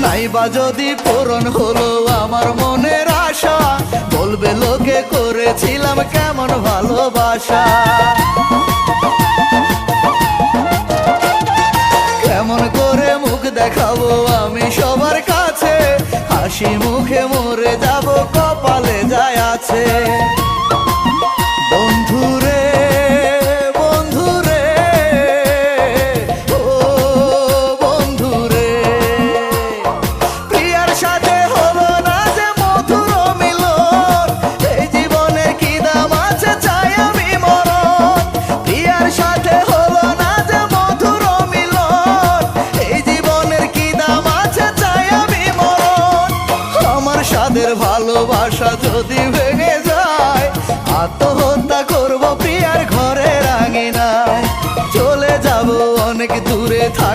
নাইবা যদি পূরণ হলো আমার মনের আশা, বলবে লোকে করেছিলাম কেমন ভালোবাসা। কেমন করে মুখ দেখাবো আমি সবার কাছে, হাসি মুখে মরে যাব কপালে যায় আছে। বন্ধুরে বন্ধুরে ও বন্ধুরে, প্রিয়ার সাথে হলো না যে মধুর মিলন, এই জীবনে কি দাম আছে চাই আমি মরণ। প্রিয়ার সাথে হলো না যে মধুর মিলন, এই জীবনের কি দাম আছে চাই আমি মরণ। আমার সাদের ভালোবাসা যদি ভেঙে যায়, আত্মহত্যা করব প্রিয়ার ঘরের আঙিনায়। চলে যাব অনেক দূরে থাক